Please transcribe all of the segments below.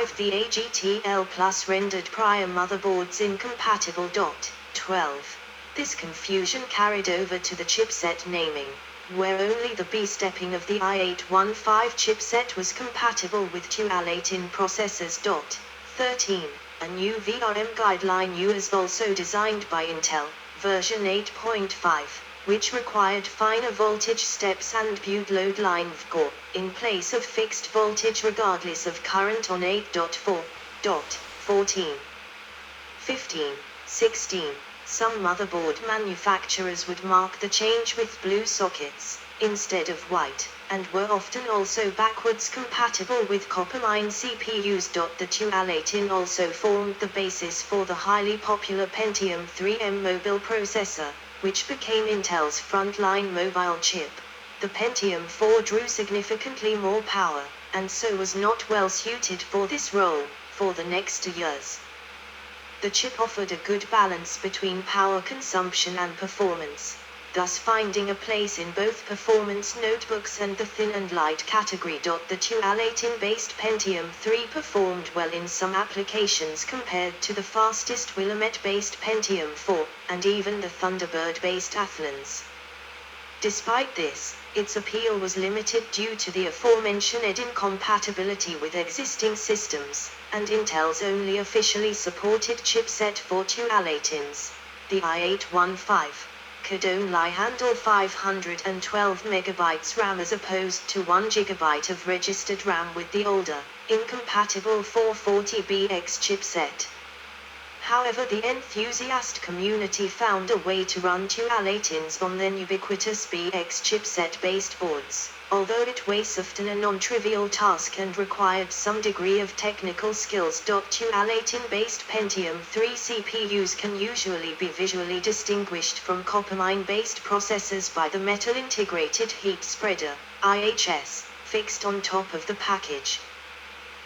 VAGTL Plus rendered prior motherboards incompatible. 12. This confusion carried over to the chipset naming, where only the B-stepping of the i815 chipset was compatible with dual-18 processors. 13. A new VRM guideline was also designed by Intel, version 8.5, which required finer voltage steps and build load line VGOR, in place of fixed voltage regardless of current on 8.4. 14. 15. 16. Some motherboard manufacturers would mark the change with blue sockets, instead of white, and were often also backwards compatible with copper-mine CPUs. The dual-18 also formed the basis for the highly popular Pentium 3M mobile processor, which became Intel's frontline mobile chip. The Pentium 4 drew significantly more power, and so was not well suited for this role, for the next 2 years. The chip offered a good balance between power consumption and performance, thus finding a place in both performance notebooks and the thin and light category. The dual-18-based Pentium 3 performed well in some applications compared to the fastest Willamette-based Pentium 4, and even the Thunderbird-based Athlons. Despite this, its appeal was limited due to the aforementioned incompatibility with existing systems, and Intel's only officially supported chipset for dual-18s, the i815, could only handle 512 MB RAM as opposed to 1 GB of registered RAM with the older, incompatible 440BX chipset. However, the enthusiast community found a way to run dual-18s on their ubiquitous BX chipset-based boards, although it was often a non-trivial task and required some degree of technical skills. Dual-18-based Pentium 3 CPUs can usually be visually distinguished from copper-mine-based processors by the metal integrated heat spreader, IHS, fixed on top of the package.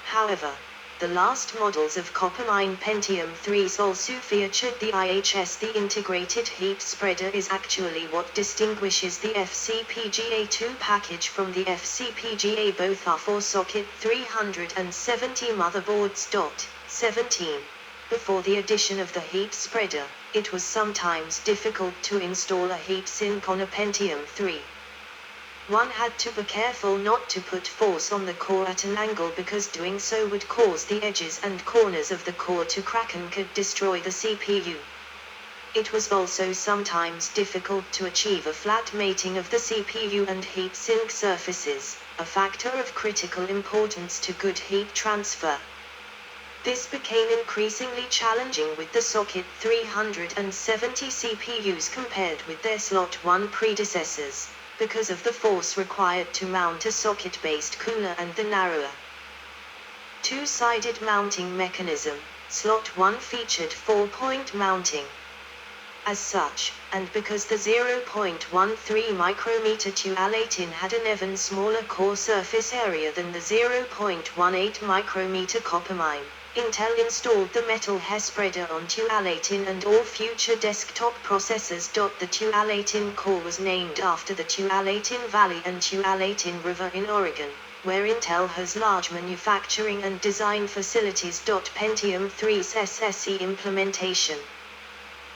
However, the last models of copper-mine Pentium 3s also featured the IHS. The integrated heat spreader is actually what distinguishes the FCPGA2 package from the FCPGA. Both are 4-socket 370 motherboards. 17. Before the addition of the heat spreader, it was sometimes difficult to install a heatsink on a Pentium 3. One had to be careful not to put force on the core at an angle, because doing so would cause the edges and corners of the core to crack and could destroy the CPU. It was also sometimes difficult to achieve a flat mating of the CPU and heatsink surfaces, a factor of critical importance to good heat transfer. This became increasingly challenging with the socket 370 CPUs compared with their slot 1 predecessors, because of the force required to mount a socket-based cooler and the narrower two-sided mounting mechanism. Slot 1 featured 4-point mounting. As such, and because the 0.13 micrometer dual-18 had an even smaller core surface area than the 0.18 micrometer copper-mine, Intel installed the metal hair spreader on dual-18 and all future desktop processors. The dual-18 core was named after the dual-18 Valley and dual-18 River in Oregon, where Intel has large manufacturing and design facilities. Pentium 3's SSE implementation.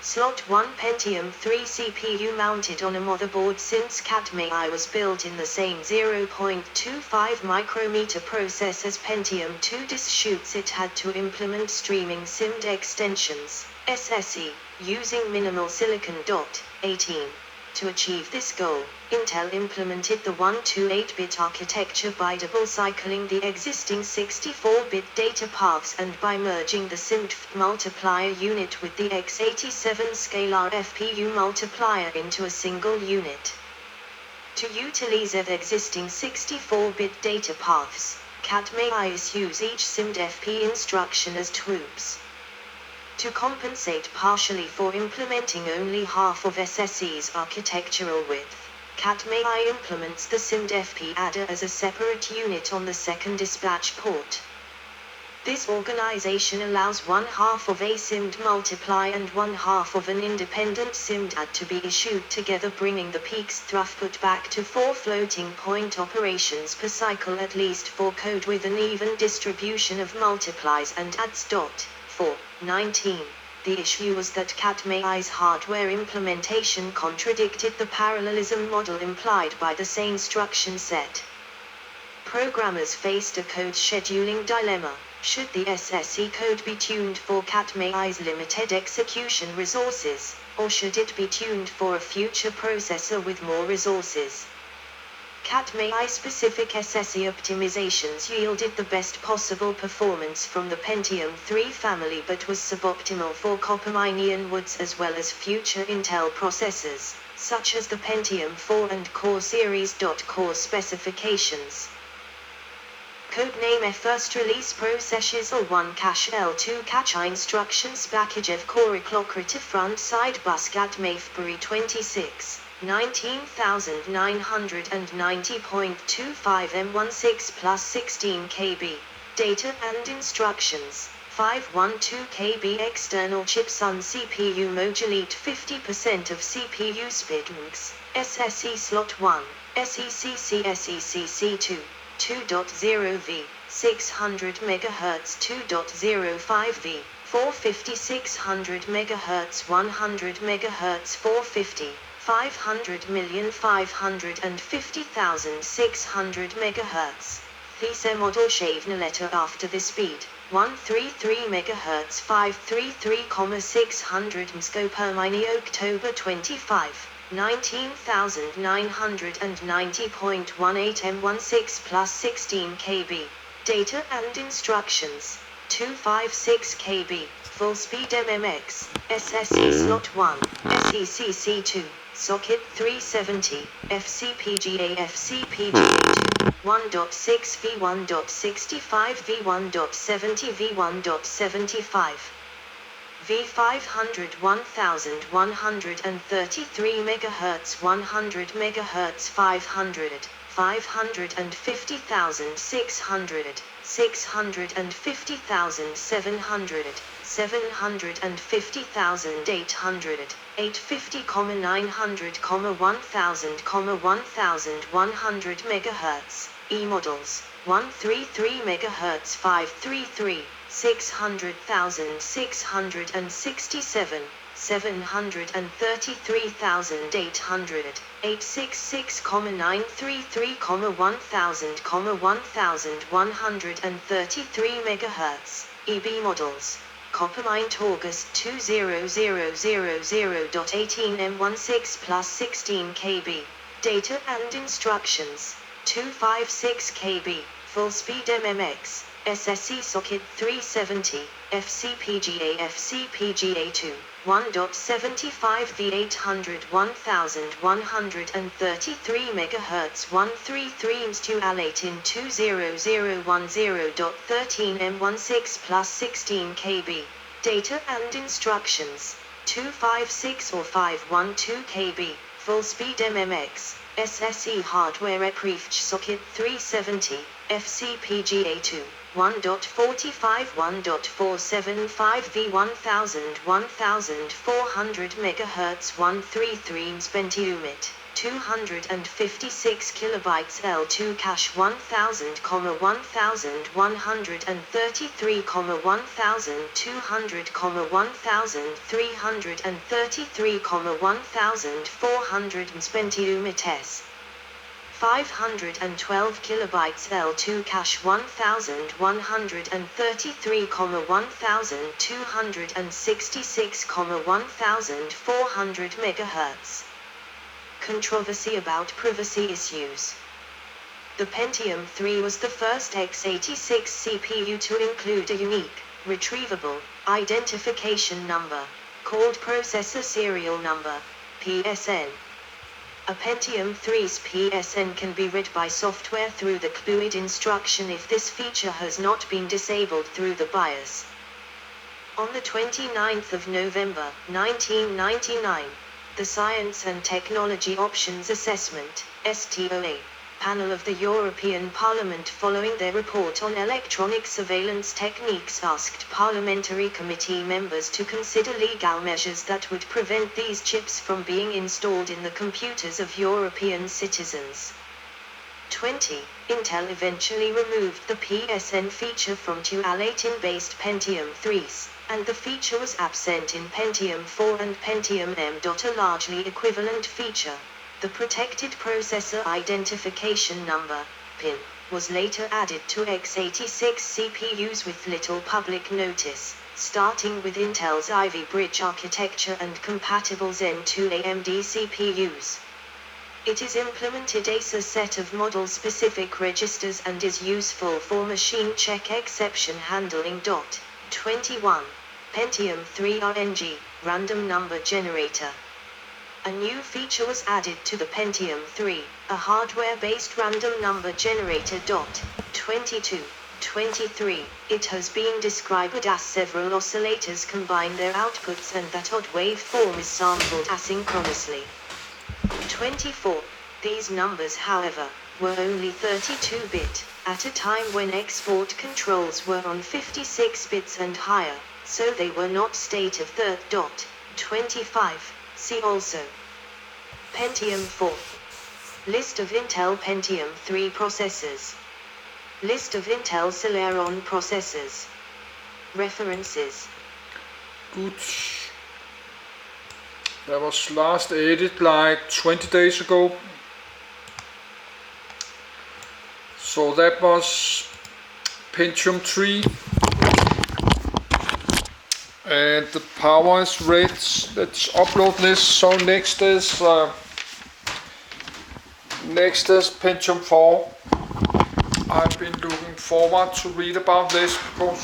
Slot 1 Pentium 3 CPU mounted on a motherboard. Since Katmai was built in the same 0.25 micrometer process as Pentium 2 disk chutes, it had to implement streaming SIMD extensions, SSE, using minimal silicon. 18. To achieve this goal, Intel implemented the 128-bit architecture by double-cycling the existing 64-bit data paths and by merging the SIMD multiplier unit with the x87 scalar FPU multiplier into a single unit. To utilize the existing 64-bit data paths, Katmai use each SIMD FP instruction as troops. To compensate partially for implementing only half of SSE's architectural width, Katmai implements the SIMD FP adder as a separate unit on the second dispatch port. This organization allows one half of a SIMD multiply and one half of an independent SIMD add to be issued together, bringing the peak's throughput back to 4 floating point operations per cycle, at least for code with an even distribution of multiplies and adds. 4.19. The issue was that Katmai's hardware implementation contradicted the parallelism model implied by the same instruction set. Programmers faced a code scheduling dilemma. Should the SSE code be tuned for Katmai's limited execution resources, or should it be tuned for a future processor with more resources? Katmai-specific SSE optimizations yielded the best possible performance from the Pentium 3 family, but was suboptimal for Coppermine Woods as well as future Intel processors, such as the Pentium 4 and Core series. Core specifications. Codename F first release processes or 1 cache L2 cache instructions package of core clockrit front side bus Katmai 26, 19990.25 M16 plus 16 KB. Data and instructions. 512 KB external chips on CPU modulate 50% of CPU speeds. SSE slot 1, SECC 2. 2.0 V, 600 MHz 2.05 V, 450 600 MHz 100 MHz 450, 500,550,600 MHz. These model shaved letter after the speed, 133 MHz 533,600 Mscopermine October 25. 19,990.18 M16 plus 16 KB. Data and instructions. 256 KB. Full speed MMX. SSE slot 1. SECC 2. Socket 370. FCPGA 2. 1.6 V 1.65 V 1.70 V 1.75. V500 1133 MHz 100 MHz 500, 550,600, 650,700, 750,800, 850,900, 1,000, 1,100 MHz. E-models, 133 MHz 533. 600,667, 733,800, 866,933, 1,000, 1,133 MHz. EB models. Coppermine August 20000.18 M16 plus 16 KB. Data and instructions. 256 KB. Full speed MMX. SSE socket 370, FCPGA 2, 1.75 V 800 1133 MHz 133 to Alatin 20010.13 M16 plus 16 KB. Data and instructions. 256 or 512 KB. Full speed MMX. SSE hardware approved socket 370, FCPGA 2. 1.45 1.475 V 1000 1400 MHz 133 Pentium 256 kilobytes L2 cache 1000, 1133, 1200, 1333, 1400 Pentium S. 512 kilobytes L2 cache 1133, 1266, 1400 MHz. Controversy about privacy issues. The Pentium 3 was the first x86 CPU to include a unique, retrievable, identification number, called Processor Serial Number, PSN. A Pentium 3's PSN can be read by software through the CLUID instruction if this feature has not been disabled through the BIOS. On the 29th of November, 1999, the Science and Technology Options Assessment, STOA, panel of the European Parliament following their report on electronic surveillance techniques asked parliamentary committee members to consider legal measures that would prevent these chips from being installed in the computers of European citizens. 20. Intel eventually removed the PSN feature from two A18-based Pentium 3s, and the feature was absent in Pentium 4 and Pentium M. A largely equivalent feature, the Protected Processor Identification Number, PIN, was later added to x86 CPUs with little public notice, starting with Intel's Ivy Bridge architecture and compatible Zen 2 AMD CPUs. It is implemented as a set of model-specific registers and is useful for machine check exception handling. 21. Pentium 3 RNG, Random Number Generator. A new feature was added to the Pentium 3, a hardware-based random number generator. 22. 23. It has been described as several oscillators combine their outputs and that odd waveform is sampled asynchronously. 24. These numbers, however, were only 32-bit, at a time when export controls were on 56 bits and higher, so they were not state-of-the. 25. See also. Pentium 4. List of Intel Pentium 3 processors. List of Intel Celeron processors. References. Good. That was last edit like 20 days ago. So that was Pentium 3. And the power is red. Let's upload this. So next is Pentium 4. I've been looking forward to read about this because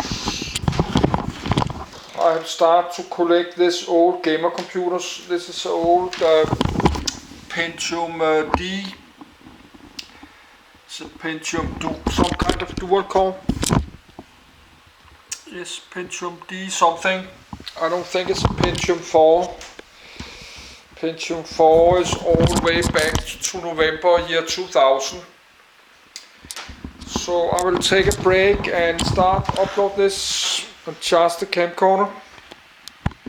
I have started to collect this old gamer computers. This is old Pentium D. It's a Pentium some kind of dual core. Yes, Pentium D something. I don't think it's a Pentium 4. Pentium 4 is all the way back to November year 2000. So I will take a break and start upload this and charge the camcorder.